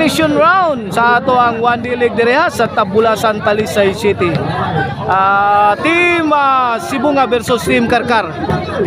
elimination round sa ato ang 1D League direha sa Tabulasan, Talisay City. Team Sibunga versus Team Karkar.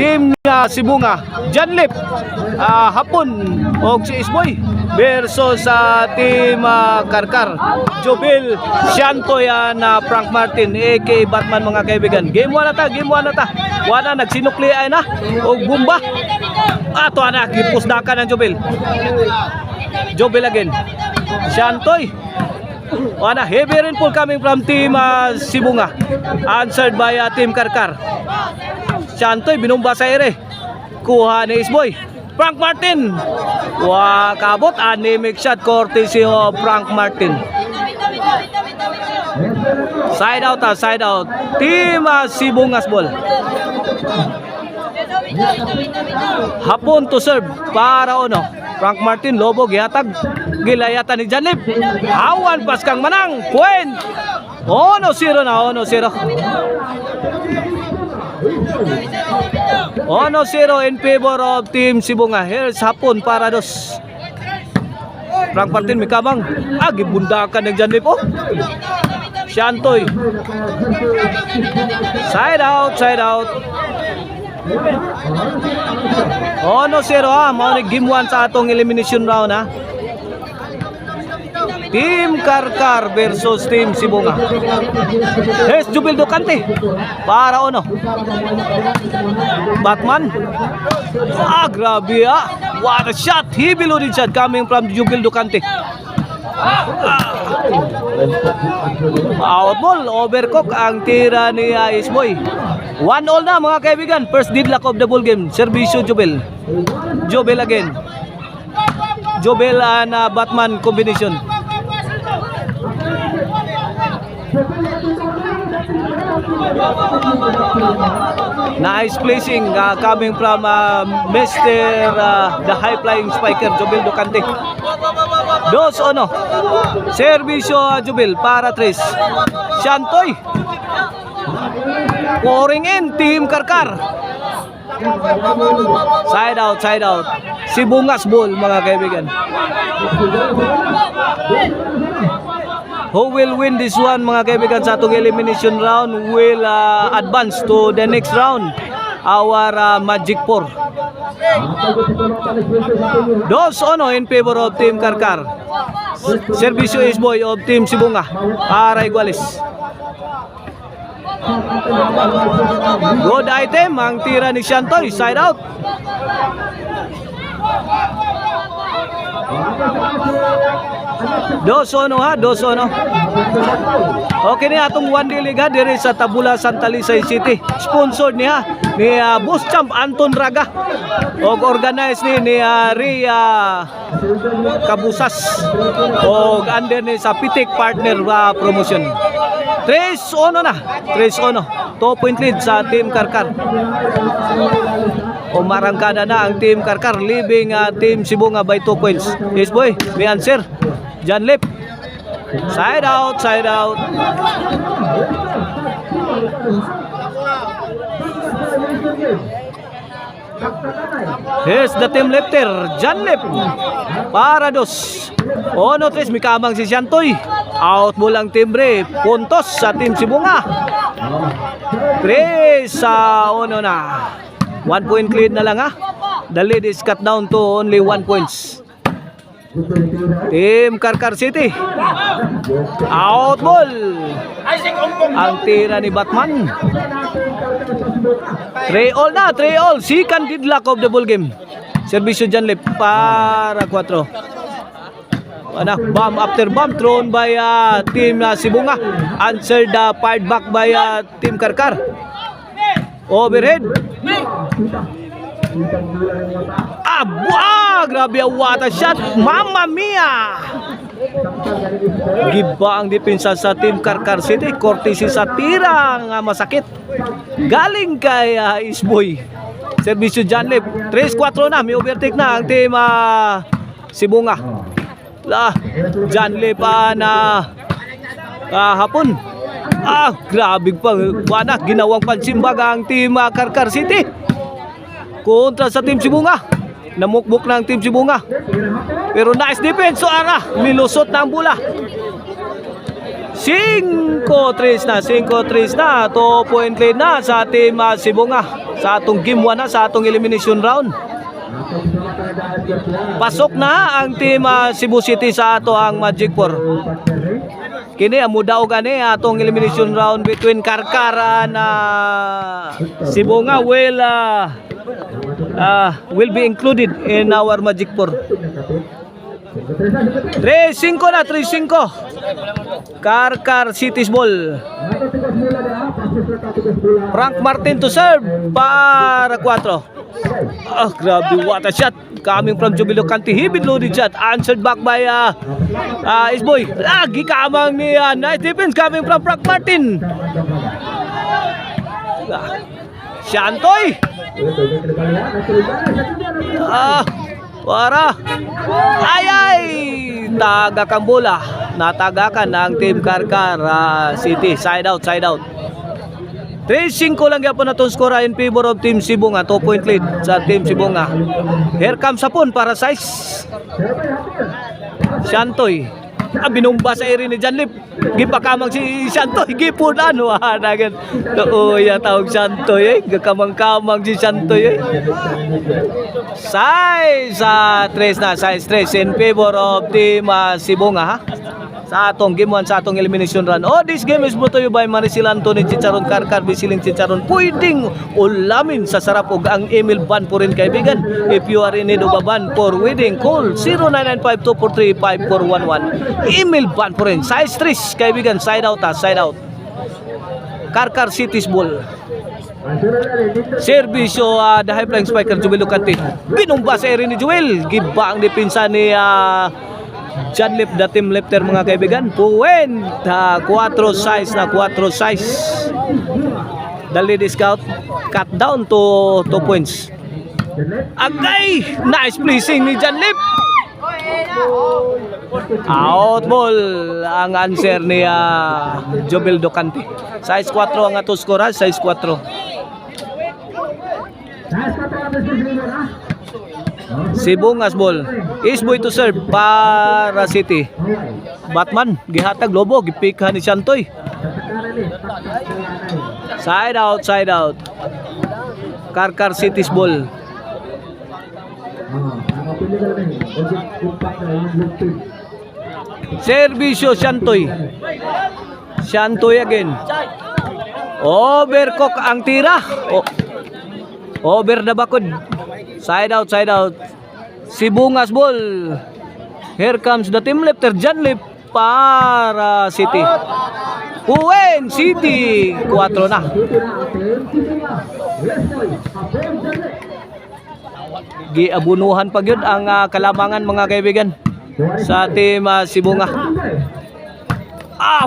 Team Sibunga, Janlip Hapon o si Isboy versus Team Karkar, Jobil Siantoy na Frank Martin aka Batman, mga kaibigan. Game 1 na ta, game 1 na ta. Wala nagsinukli ay na og bomba. Ato na gipusdakan ng Jobil. Jobil again. Siantoy. Wala heavy rainfall coming from Team Sibunga. Answered by Team Karkar. Siantoy binumba sa ere. Kuha ni Isboy. Frank Martin. Kabot anemic shot courtesy of Frank Martin. Side out, side out. Team Sibungas ball. Hapon to serve para ono. Frank Martin lobo gihatag gilayatan ni Janlip. Awan pas kang manang. Point. 1-0 na, 1-0. 1-0 in favor of Team Sibunga. Here's Hapon para dos. Frank Martin mikabang. Gibundakan ng Janlip oh. Siantoy. Side out, side out. 1-0 mao ni game 1 sa atong elimination round ha. Team Karkar versus Team Sibunga. Here's Jubil Ducante para ono. Batman. Grabe what a shot. He reloaded shot coming from Jubil Ducante. Out ball, overcook ang tira ni Isboy. 1-1 na mga kaibigan. First deadlock of the ball game. Servisyo Jobel. Jobel again. Jobel na Batman combination. Nice placing coming from Mr. The high flying spiker Jobel Ducante. 2-1. Servisyo Jobel para Tres. Siantoy. Pouring in Team Karkar. Side out, side out. Sibungas ball mga kaibigan. Who will win this one mga kaibigan sa atong elimination round will advance to the next round. Our Magic 4. 2-1 in favor of Team Karkar. Servisyo Isboy of Team Sibunga para igualis. Good item ang tira ni Siantoy. Side out. Dosono ha, dosono. Okay ni atong 1D League diri sa Tabulasan, Talisay City. Sponsored niya ni Boss Champ Anton Raga. Og organize ni Ria Kabusas. Og under ni sa Pitik Partner Promotion. 3-1 na. 3-1. 2-point lead sa Team Karkar. Umarangkada na ang Team Karkar, leaving Team Sibunga by 2 points. Yes boy, may answer. Janlip. Side out, side out. Here's the team lifter, Janlip. Para dos. 1-3, may kamang si Siantoy. Out mo lang timbre. Puntos sa Team Sibunga. 3-1 na. 1 point lead na lang ha. The lead is cut down to only 1 points. Team Karkar City. Out ball. Ang tira ni Batman. 3-all na, 3-all. Second deadlock of the ball game. Servisyo Janlip para 4. Bomb after bomb thrown by Team Sibunga. Answered fired back by Team Karkar. Overhead. Grabe what a shot. Mamma mia. Giba ang depensa sa Team Karkar City. Courtesy sa tirang masakit. Galing kay Isboy. Servisyo Janlip. 3-4 na. May overtake na ang Team Sibunga. Janlip na Hapon. Grabe pa. Ginawang pansimbag ang Team Karkar City kontra sa Team Sibunga. Namukbuk ng Team Sibunga. Pero nice defense. So Ara, milusot na ang bola. 5-3 na. 5-3 na. 2-point lead na sa Team Sibunga. Sa atong game 1 na. Sa atong elimination round. Pasok na ang Team Cebu City sa ato ang Magic 4. Kini amuda og ani atong elimination round between Karkara na Sibunga will be included in our Magic 4. 3-5 na, 3-5. Karkar City's ball. Frank Martin to serve para 4. Grabe, what a shot coming from Jubilo Canty. Hibid loaded shot, answered back by Isboy. Lagi kamang ni nice defense coming from Frank Martin. Shantoy. Para ay taga kang bola, natagakan ng Team Karkar City. Side out. 3-5 lang yapon na itong score in favor of Team Sibunga. 2-point lead sa Team Sibunga. Here comes Hapon para size. Shantoy. Binumba sa area ni Janlip. Gipakamang si Shantoy. Gipunan. Wanagan. Tuoy tawag Shantoy. Gakamang-kamang si Shantoy. Size 3 na. Size 3 in favor of Team Sibunga. Sa atong game 1, sa atong elimination run. This game is brought to you by Maricel Anthony Chicharon Karkar, Bisiling Chicharon. Pwedeng ulamin sa sarap og ang Emil Ban po rin kaibigan. If you are in need of a ban for wedding, call 0995-243-5411. Emil Ban po rin. Size 3 kaibigan. Side out. Karkar City's ball. Servisyo the high flying spiker Jubilo Canty. Binumba sa area ni Joel. Giba ang depensa ni Janlip, the team lifter mga kaibigan. Puwen 4 size na 4 size. The lead scout cut down to 2 points. Agay, nice placing ni Janlip. Out ball ang answer ni Jobel Docante. Size 4 ang ato score, size 4. Sibungas ball. Isboy to serve para City. Batman gihatag lobo, gipikha ni Shantoy. Side out. Karkar City's ball. Servisyo Shantoy again. Overcook ang tira. Over the bakod. Side out. Sibungas ball. Here comes the team lifter Janlip para City. Uwen City 4 na. Giabunuhan pa gyud ang kalamangan mga kaibigan sa team Sibunga.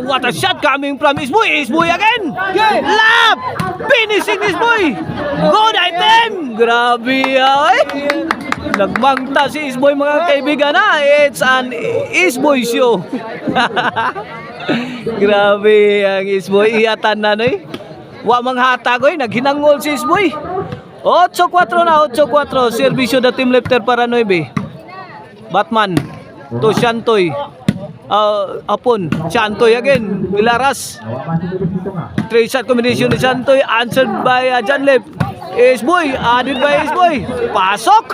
What a shot coming from Isboy. Isboy again. Lap! Finishing Isboy. Good item. Grabe. Nagmangta si Isboy mga kaibigan. It's an Isboy show. Grabe ang Isboy. Iyatan na wa manghatagoy. Naghinangol si Isboy. 8-4 na. 8-4. Servisyo na team lifter para 9. Batman to Shantoy. Apon Shantoy again. Milaras. 3-shot combination ni Shantoy, answered by Janlip. Isboy, added by Isboy. Pasok.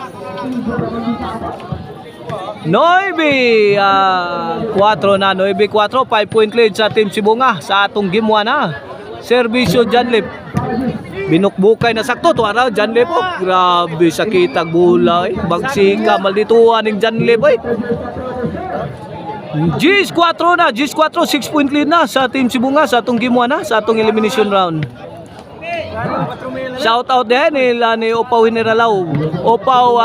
9-4 na. 9-4. 5-point lead sa Team Sibunga sa atong game 1 na. Servisyo Janlip. Binukbukay na sakto to araw Janlip. Grabe sakitag bola. Bagsika maldituan ning Janlip. Gis 4 na, Gis 4, 6-point lead na sa Team Sibunga sa atong game 1 na, sa atong elimination round. Shout out din ni Opaw Generalao, Opaw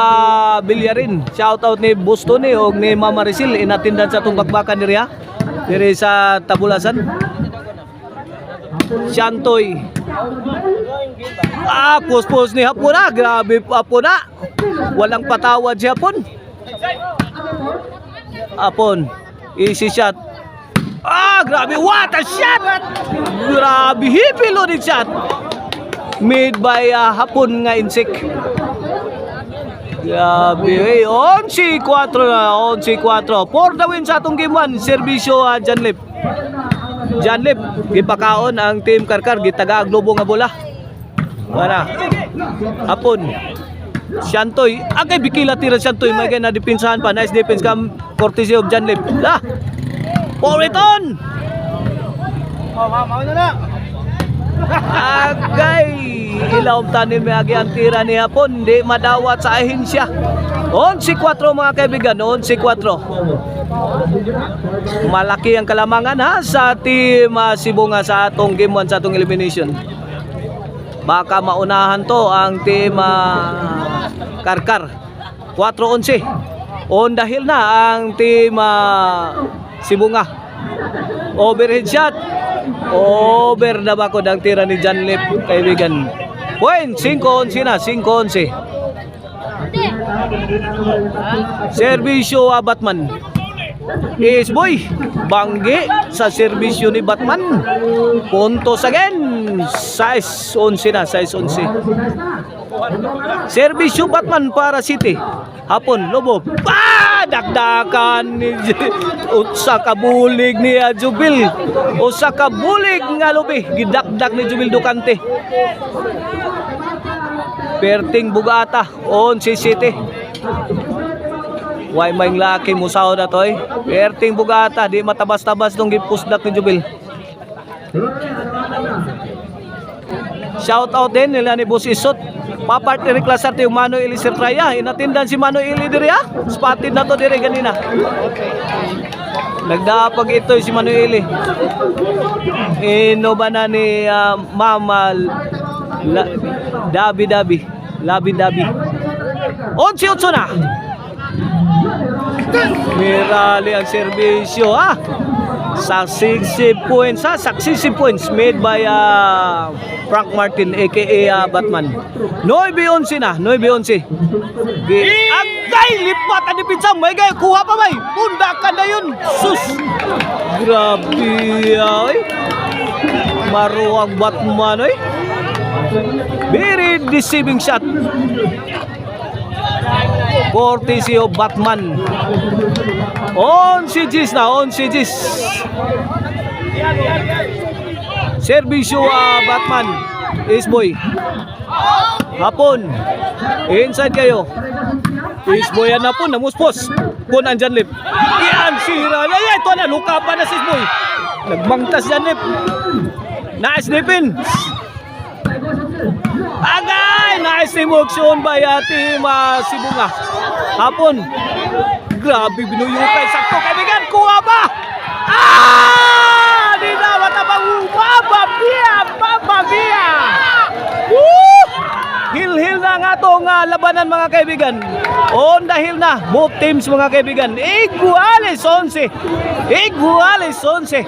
Bilyarin. Shout out ni Boston o ni Mama Maricel inatindan sa atong bakbakan diri sa Tabulasan. Shantoy. Puspos ni Hapon na, grabe Hapon na. Walang patawad si Hapon. Easy shot. Grabe, what a shot! Grabe, heavy loaded shot. Made by Hapon nga insik. Grabe, 11-4 na, 11-4. For the win sa atong game 1, serbisyo Janlip. Janlip, gipakaon ang Team Karkar, gitaga globo nga bola. Wala. Hapon. Shantoy, agay bikila tira Shantoy, may na depensahan pa. Nice defense kam courtesy of Janlip. La. Pour it on. Oh, mama na. Agay ilaw tanin may agi ang tira ni Hapon, di madawat sa ahensya. 11-4 mga kaibigan, 11-4. Malaki ang kalamangan ha sa Team Sibunga sa atong game 1 sa atong elimination. Baka maunahan to ang Team Karkar. 4-11. On dahil na ang Team Sibunga. Overhead shot. Over na ba ko ang tira ni Janlip, kaibigan. Point, 5-11 na, 5-11. Servisyo Batman. Is boy, banggi sa serbisyo ni Batman. Puntos again. 6-11 na, 6-11. Serbisyo Batman para City. Hapon, Lobo. Dagdakan ni usa ka bulig ni Jubil. Usa ka bulig nga lubi gidakdak ni Jubil Ducante. Perting Bugata on si City. Way may laki musaw na toy. Perting Bugata di matabas-tabas tong gipusdak ni Jubil. Shout out din nila ni Boss Isot. Papart ni Klasarte yung Mano Ili Sertraya. Inatindan si Mano Ili diri ha. Spotted na to diri ganina. Nagdapag ito si Mano Ili. Ino ba na ni Mama Dabi. Labi-dabi. 11-8 na. Mirali ang serbisyo ha. Successive points made by Frank Martin aka Batman. 9-11 na, 9-11. Agay lipat ang depensa, may gay kuha pa may. Pundakan na yun. Sus. Grabe ay. Maruang Batman ay. Very deceiving shot. Courtesy of Batman. On CGs na, on CGs. Servisyo Batman. Ace boy. Hapon. Inside kayo. Ace boy yan na po, namuspos. Kun ang Janlip. Yan, sira. Ay, ito na, luka pa na si Ace boy. Nagmangtas Janlip. Nice defense. Agay! Nice emotion by Team Sibunga. Hapon. Grabe binuyukay. Sakto kaibigan. Kuha ba? Di na matabang Bababia! Woo! Hil-hil na nga itong labanan mga kaibigan. On dahil na. Both teams mga kaibigan. Iguales 11. Iguales 11.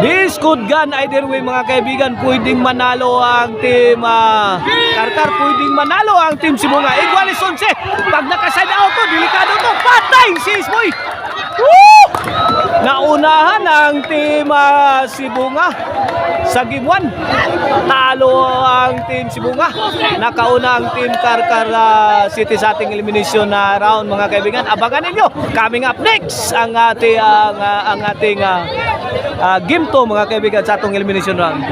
This could gun either way mga kaibigan. Pwedeng manalo ang Team Karkar, pwedeng manalo ang Team Sibunga. Iguales 11. Pag nakaside out to, delikado to. Patay si Isboy. Woo! Naunahan ang Team Sibunga sa game 1. Talo ang Team Sibunga. Nakauna ang Team Karkar City sa ating elimination na round mga kaibigan. Abangan ninyo. Coming up next ang ating game to mga kaibigan sa atong elimination round.